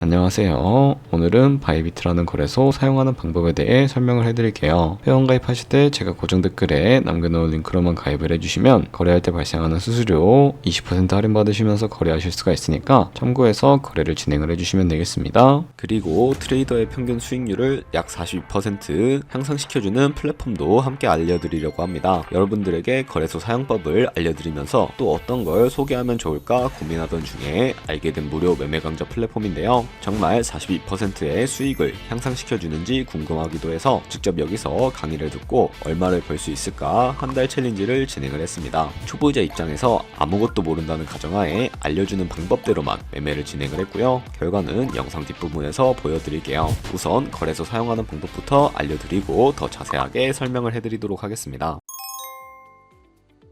안녕하세요. 오늘은 바이비트라는 거래소 사용하는 방법에 대해 설명을 해드릴게요. 회원 가입하실 때 제가 고정 댓글에 남겨놓은 링크로만 가입을 해주시면 거래할 때 발생하는 수수료 20% 할인 받으시면서 거래하실 수가 있으니까 참고해서 거래를 진행을 해주시면 되겠습니다. 그리고 트레이더의 평균 수익률을 약 42% 향상시켜주는 플랫폼도 함께 알려드리려고 합니다. 여러분들에게 거래소 사용법을 알려드리면서 또 어떤 걸 소개하면 좋을까 고민하던 중에 알게 된 무료 매매 강좌 플랫폼인데요. 정말 42%의 수익을 향상시켜주는지 궁금하기도 해서 직접 여기서 강의를 듣고 얼마를 벌 수 있을까 한 달 챌린지를 진행을 했습니다. 초보자 입장에서 아무것도 모른다는 가정하에 알려주는 방법대로만 매매를 진행을 했고요. 결과는 영상 뒷부분에서 보여드릴게요. 우선 거래소 사용하는 방법부터 알려드리고 더 자세하게 설명을 해드리도록 하겠습니다.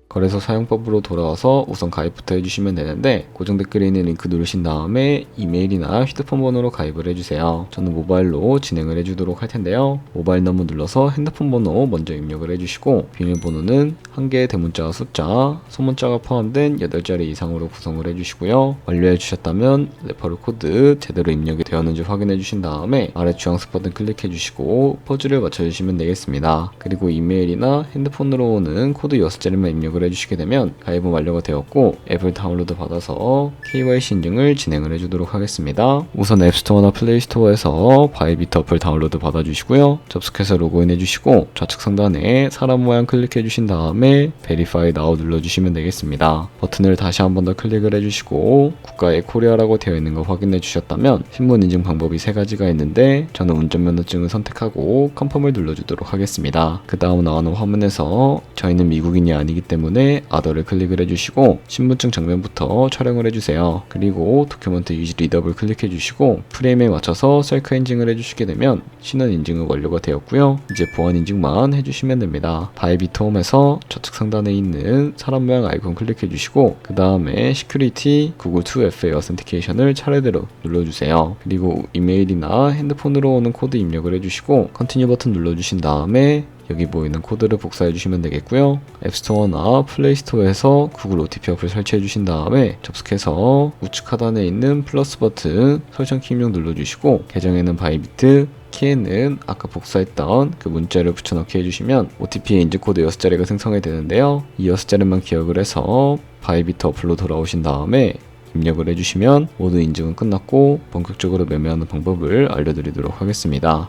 거래소 사용법으로 돌아와서 우선 가입부터 해주시면 되는데 고정 댓글에 있는 링크 누르신 다음에 이메일이나 휴대폰 번호로 가입을 해주세요. 저는 모바일로 진행을 해주도록 할 텐데요. 모바일 넘버 눌러서 핸드폰 번호 먼저 입력을 해주시고 비밀번호는 한 개의 대문자와 숫자, 소문자가 포함된 8자리 이상으로 구성을 해주시고요. 완료해 주셨다면 레퍼럴 코드 제대로 입력이 되었는지 확인해 주신 다음에 아래 주황색 버튼 클릭해 주시고 퍼즐을 맞춰주시면 되겠습니다. 그리고 이메일이나 핸드폰으로 오는 코드 6자리만 입력을 해주시게 되면 가입은 완료가 되었고 앱을 다운로드 받아서 KYC 인증을 진행을 해주도록 하겠습니다. 우선 앱스토어나 플레이스토어에서 바이비트 어플 다운로드 받아주시고요. 접속해서 로그인 해주시고 좌측 상단에 사람 모양 클릭해 주신 다음에 Verify Now 눌러주시면 되겠습니다. 버튼을 다시 한 번 더 클릭을 해주시고 국가에 코리아라고 되어 있는 거 확인해 주셨다면 신분 인증 방법이 3가지가 있는데 저는 운전면허증을 선택하고 컨펌을 눌러주도록 하겠습니다. 그 다음 나오는 화면에서 저희는 미국인이 아니기 때문에 아더를 클릭을 해주시고 신분증 정면부터 촬영을 해주세요. 그리고 도큐먼트 유지 리더블 클릭해 주시고 프레임에 맞춰서 셀카 인증을 해주시게 되면 신원 인증은 완료가 되었고요. 이제 보안 인증만 해주시면 됩니다. 바이비트 홈에서 좌측 상단에 있는 사람 모양 아이콘 클릭해 주시고 그 다음에 시큐리티 구글 2FA 어센티케이션을 차례대로 눌러주세요. 그리고 이메일이나 핸드폰으로 오는 코드 입력을 해주시고 컨티뉴 버튼 눌러주신 다음에 여기 보이는 코드를 복사해 주시면 되겠고요. 앱스토어나 플레이스토어에서 구글 OTP 어플 설치해 주신 다음에 접속해서 우측 하단에 있는 플러스 버튼 설정키 입력 눌러주시고 계정에는 바이비트, 키에는 아까 복사했던 그 문자를 붙여넣기 해주시면 OTP의 인증코드 6자리가 생성이 되는데요. 이 6자리만 기억을 해서 바이비트 어플로 돌아오신 다음에 입력을 해주시면 모든 인증은 끝났고 본격적으로 매매하는 방법을 알려드리도록 하겠습니다.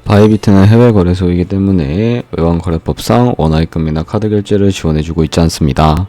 바이비트는 해외 거래소이기 때문에 외환거래법상 원화입금이나 카드 결제를 지원해주고 있지 않습니다.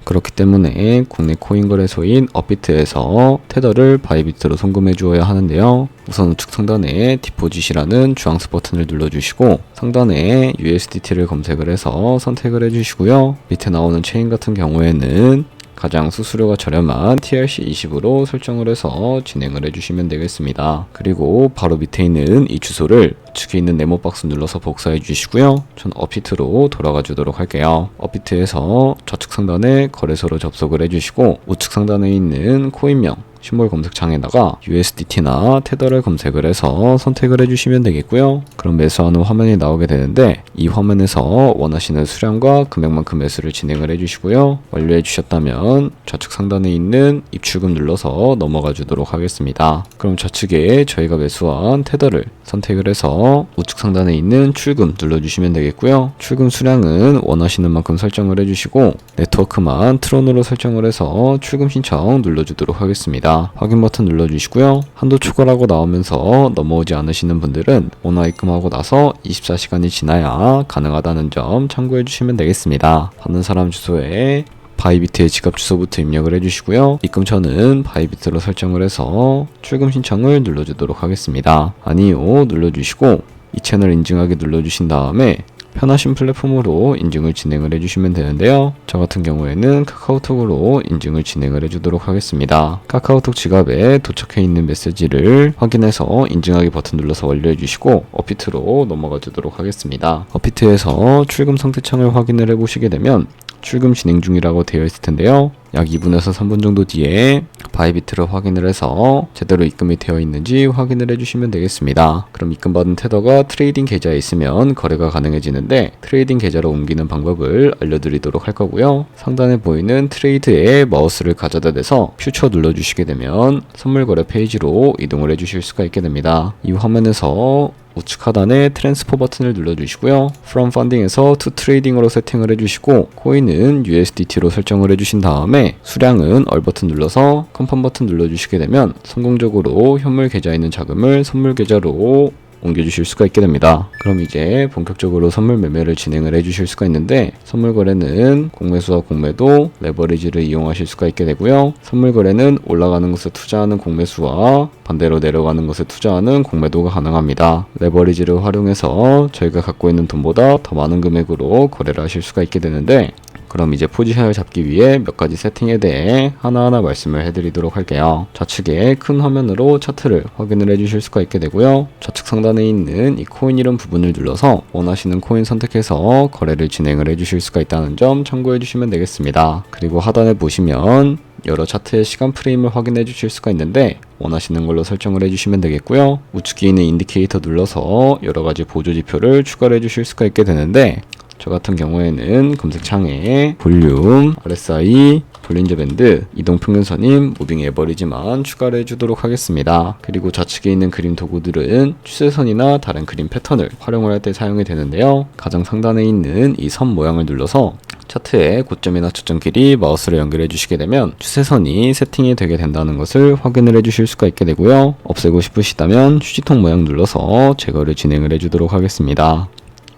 그렇기 때문에 국내 코인 거래소인 업비트에서 테더를 바이비트로 송금해 주어야 하는데요. 우선 우측 상단에 디포짓이라는 주황색 버튼을 눌러주시고 상단에 USDT를 검색을 해서 선택을 해주시고요. 밑에 나오는 체인 같은 경우에는 가장 수수료가 저렴한 TRC20으로 설정을 해서 진행을 해주시면 되겠습니다. 그리고 바로 밑에 있는 이 주소를 우측에 있는 네모 박스 눌러서 복사해 주시고요. 전 업비트로 돌아가 주도록 할게요. 업비트에서 좌측 상단에 거래소로 접속을 해주시고 우측 상단에 있는 코인명 심볼 검색창에다가 USDT나 테더를 검색을 해서 선택을 해주시면 되겠고요. 그럼 매수하는 화면이 나오게 되는데 이 화면에서 원하시는 수량과 금액만큼 매수를 진행을 해주시고요. 완료해 주셨다면 좌측 상단에 있는 입출금 눌러서 넘어가 주도록 하겠습니다. 그럼 좌측에 저희가 매수한 테더를 선택을 해서 우측 상단에 있는 출금 눌러주시면 되겠고요. 출금 수량은 원하시는 만큼 설정을 해주시고 네트워크만 트론으로 설정을 해서 출금 신청 눌러주도록 하겠습니다. 확인 버튼 눌러주시고요. 한도 초과라고 나오면서 넘어오지 않으시는 분들은 원화 입금하고 나서 24시간이 지나야 가능하다는 점 참고해 주시면 되겠습니다. 받는 사람 주소에 바이비트의 지갑 주소부터 입력을 해주시고요. 입금처는 바이비트로 설정을 해서 출금 신청을 눌러주도록 하겠습니다. 아니요 눌러주시고 이 채널 인증하기 눌러주신 다음에 편하신 플랫폼으로 인증을 진행을 해주시면 되는데요. 저 같은 경우에는 카카오톡으로 인증을 진행을 해주도록 하겠습니다. 카카오톡 지갑에 도착해 있는 메시지를 확인해서 인증하기 버튼 눌러서 완료해 주시고 업비트로 넘어가 주도록 하겠습니다. 업비트에서 출금 상태창을 확인을 해보시게 되면 출금 진행 중이라고 되어 있을 텐데요. 약 2분에서 3분 정도 뒤에 바이비트를 확인을 해서 제대로 입금이 되어 있는지 확인을 해주시면 되겠습니다. 그럼 입금받은 테더가 트레이딩 계좌에 있으면 거래가 가능해지는데 트레이딩 계좌로 옮기는 방법을 알려드리도록 할 거고요. 상단에 보이는 트레이드에 마우스를 가져다 대서 퓨처 눌러주시게 되면 선물 거래 페이지로 이동을 해주실 수가 있게 됩니다. 이 화면에서 우측 하단에 트랜스퍼 버튼을 눌러주시고요. From Funding에서 To Trading으로 세팅을 해주시고 코인은 USDT로 설정을 해주신 다음에 수량은 얼 버튼 눌러서 컨펌 버튼 눌러주시게 되면 성공적으로 현물 계좌에 있는 자금을 선물 계좌로 옮겨주실 수가 있게 됩니다. 그럼 이제 본격적으로 선물 매매를 진행을 해주실 수가 있는데 선물 거래는 공매수와 공매도 레버리지를 이용하실 수가 있게 되고요. 선물 거래는 올라가는 것에 투자하는 공매수와 반대로 내려가는 것에 투자하는 공매도가 가능합니다. 레버리지를 활용해서 저희가 갖고 있는 돈보다 더 많은 금액으로 거래를 하실 수가 있게 되는데 그럼 이제 포지션을 잡기 위해 몇 가지 세팅에 대해 하나하나 말씀을 해드리도록 할게요. 좌측에 큰 화면으로 차트를 확인을 해주실 수가 있게 되고요. 좌측 상단에 있는 이 코인 이름 부분을 눌러서 원하시는 코인 선택해서 거래를 진행을 해주실 수가 있다는 점 참고해 주시면 되겠습니다. 그리고 하단에 보시면 여러 차트의 시간 프레임을 확인해 주실 수가 있는데 원하시는 걸로 설정을 해주시면 되겠고요. 우측에 있는 인디케이터 눌러서 여러가지 보조 지표를 추가를 해주실 수가 있게 되는데 저 같은 경우에는 검색창에 볼륨, RSI, 볼린저 밴드, 이동평균선임, 무빙 에버리지만 추가를 해주도록 하겠습니다. 그리고 좌측에 있는 그림 도구들은 추세선이나 다른 그림 패턴을 활용을 할 때 사용이 되는데요. 가장 상단에 있는 이 선 모양을 눌러서 차트의 고점이나 저점 길이 마우스를 연결해 주시게 되면 추세선이 세팅이 되게 된다는 것을 확인을 해 주실 수가 있게 되고요. 없애고 싶으시다면 휴지통 모양 눌러서 제거를 진행을 해 주도록 하겠습니다.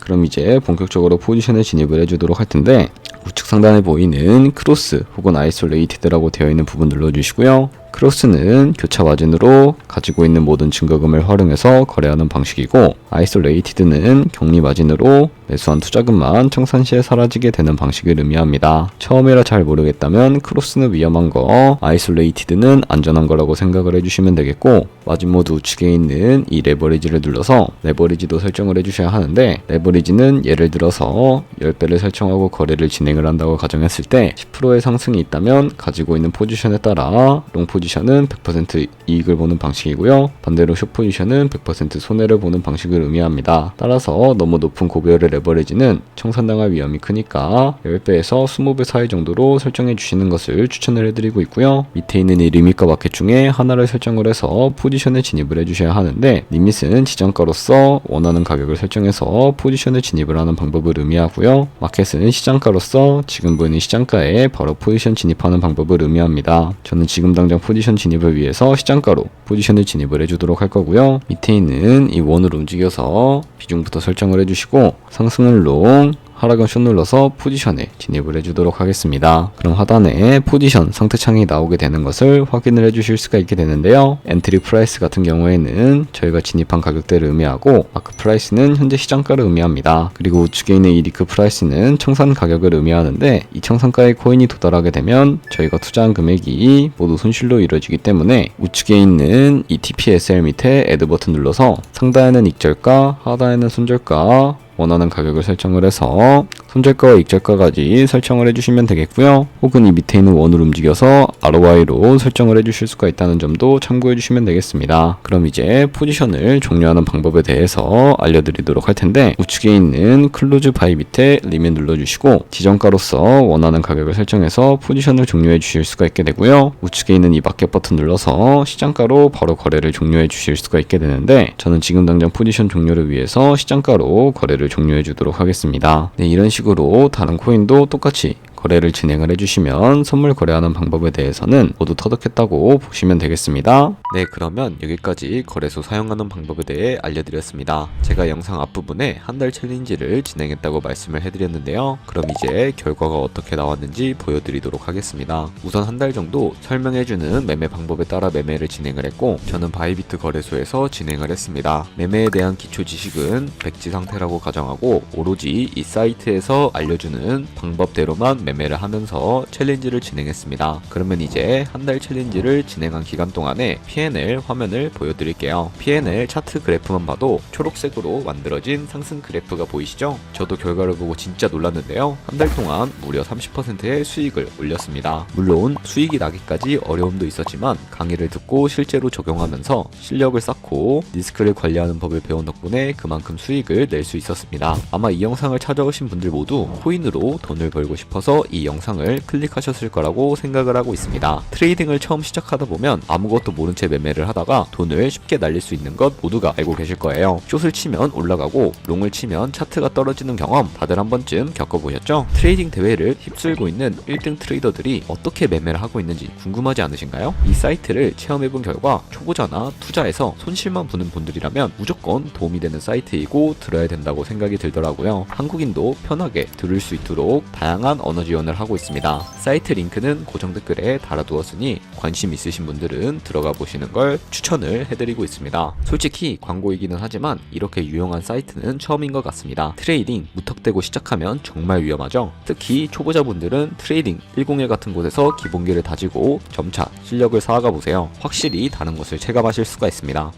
그럼 이제 본격적으로 포지션에 진입을 해주도록 할 텐데 우측 상단에 보이는 크로스 혹은 아이솔레이티드라고 되어 있는 부분 눌러주시고요. 크로스는 교차 마진으로 가지고 있는 모든 증거금을 활용해서 거래하는 방식이고 아이솔레이티드는 격리 마진으로 매수한 투자금만 청산 시에 사라지게 되는 방식을 의미합니다. 처음이라 잘 모르겠다면 크로스는 위험한 거, 아이솔레이티드는 안전한 거라고 생각을 해주시면 되겠고 마진 모드 우측에 있는 이 레버리지를 눌러서 레버리지도 설정을 해주셔야 하는데 레버리지는 예를 들어서 10배를 설정하고 거래를 진행을 한다고 가정했을 때 10%의 상승이 있다면 가지고 있는 포지션에 따라 롱 포지션은 100% 이익을 보는 방식이고요. 반대로 숏 포지션은 100% 손해를 보는 방식을 의미합니다. 따라서 너무 높은 고배열의 레버리지는 청산당할 위험이 크니까 10배에서 20배 사이 정도로 설정해 주시는 것을 추천을 해드리고 있고요. 밑에 있는 이 리밋과 마켓 중에 하나를 설정을 해서 포지션에 진입을 해주셔야 하는데 리밋은 지정가로서 원하는 가격을 설정해서 포지션에 진입을 하는 방법을 의미하고요. 마켓은 시장가로서 지금 보이는 시장가에 바로 포지션 진입하는 방법을 의미합니다. 저는 지금 당장 포지션 진입을 위해서 시장가로 포지션을 진입을 해주도록 할 거고요. 밑에 있는 이 원을 움직여서 비중부터 설정을 해주시고 상승은 롱, 하락은 숏 눌러서 포지션에 진입을 해주도록 하겠습니다. 그럼 하단에 포지션 상태창이 나오게 되는 것을 확인을 해주실 수가 있게 되는데요. 엔트리 프라이스 같은 경우에는 저희가 진입한 가격대를 의미하고 마크 프라이스는 현재 시장가를 의미합니다. 그리고 우측에 있는 이 리크 프라이스는 청산 가격을 의미하는데 이 청산가의 코인이 도달하게 되면 저희가 투자한 금액이 모두 손실로 이루어지기 때문에 우측에 있는 이 TPSL 밑에 애드 버튼 눌러서 상단에는 익절가, 하단에는 손절가 원하는 가격을 설정을 해서 손절가와 익절가까지 설정을 해주시면 되겠고요. 혹은 이 밑에 있는 원을 움직여서 ROI로 설정을 해주실 수가 있다는 점도 참고해 주시면 되겠습니다. 그럼 이제 포지션을 종료하는 방법에 대해서 알려드리도록 할 텐데 우측에 있는 클로즈 바이 밑에 리밋 눌러주시고 지정가로서 원하는 가격을 설정해서 포지션을 종료해 주실 수가 있게 되고요. 우측에 있는 이 마켓 버튼 눌러서 시장가로 바로 거래를 종료해 주실 수가 있게 되는데 저는 지금 당장 포지션 종료를 위해서 시장가로 거래를 종료해 주도록 하겠습니다. 네, 이런 식으로 다른 코인도 똑같이 거래를 진행을 해주시면 선물 거래하는 방법에 대해서는 모두 터득했다고 보시면 되겠습니다. 네, 그러면 여기까지 거래소 사용하는 방법에 대해 알려드렸습니다. 제가 영상 앞부분에 한 달 챌린지를 진행했다고 말씀을 해드렸는데요. 그럼 이제 결과가 어떻게 나왔는지 보여드리도록 하겠습니다. 우선 한 달 정도 설명해주는 매매 방법에 따라 매매를 진행을 했고 저는 바이비트 거래소에서 진행을 했습니다. 매매에 대한 기초 지식은 백지 상태라고 가정하고 오로지 이 사이트에서 알려주는 방법대로만 매매를 하면서 챌린지를 진행했습니다. 그러면 이제 한 달 챌린지를 진행한 기간 동안에 P&L 화면을 보여드릴게요. P&L 차트 그래프만 봐도 초록색으로 만들어진 상승 그래프가 보이시죠? 저도 결과를 보고 진짜 놀랐는데요. 한 달 동안 무려 30%의 수익을 올렸습니다. 물론 수익이 나기까지 어려움도 있었지만 강의를 듣고 실제로 적용하면서 실력을 쌓고 리스크를 관리하는 법을 배운 덕분에 그만큼 수익을 낼 수 있었습니다. 아마 이 영상을 찾아오신 분들 모두 코인으로 돈을 벌고 싶어서 이 영상을 클릭하셨을 거라고 생각을 하고 있습니다. 트레이딩을 처음 시작하다 보면 아무것도 모른 채 매매를 하다가 돈을 쉽게 날릴 수 있는 것 모두가 알고 계실 거예요. 숏을 치면 올라가고 롱을 치면 차트가 떨어지는 경험 다들 한 번쯤 겪어보셨죠? 트레이딩 대회를 휩쓸고 있는 1등 트레이더들이 어떻게 매매를 하고 있는지 궁금하지 않으신가요? 이 사이트를 체험해본 결과 초보자나 투자해서 손실만 보는 분들이라면 무조건 도움이 되는 사이트이고 들어야 된다고 생각이 들더라고요. 한국인도 편하게 들을 수 있도록 다양한 언어 지원을 하고 있습니다. 사이트 링크는 고정 댓글에 달아두었으니 관심 있으신 분들은 들어가 보시는 걸 추천을 해드리고 있습니다. 솔직히 광고이기는 하지만 이렇게 유용한 사이트는 처음인 것 같습니다. 트레이딩 무턱대고 시작하면 정말 위험하죠. 특히 초보자분들은 트레이딩 101 같은 곳에서 기본기를 다지고 점차 실력을 쌓아가 보세요. 확실히 다른 것을 체감하실 수가 있습니다.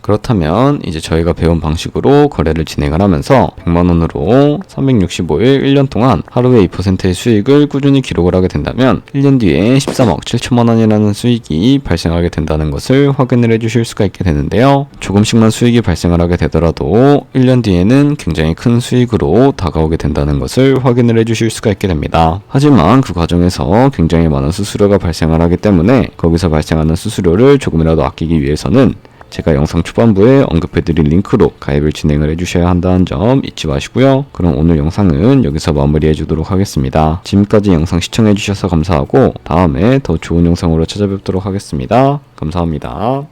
그렇다면 이제 저희가 배운 방식으로 거래를 진행을 하면서 100만원으로 365일 1년 동안 하루에 2%의 수익을 꾸준히 기록을 하게 된다면 1년 뒤에 13억 7천만원이라는 수익이 발생하게 된다는 것을 확인을 해주실 수가 있게 되는데요. 조금씩만 수익이 발생을 하게 되더라도 1년 뒤에는 굉장히 큰 수익으로 다가오게 된다는 것을 확인을 해주실 수가 있게 됩니다. 하지만 그 과정에서 굉장히 많은 수수료가 발생을 하기 때문에 거기서 발생하는 수수료를 조금이라도 아끼기 위해서는 제가 영상 초반부에 언급해드린 링크로 가입을 진행을 해주셔야 한다는 점 잊지 마시고요. 그럼 오늘 영상은 여기서 마무리해주도록 하겠습니다. 지금까지 영상 시청해주셔서 감사하고 다음에 더 좋은 영상으로 찾아뵙도록 하겠습니다. 감사합니다.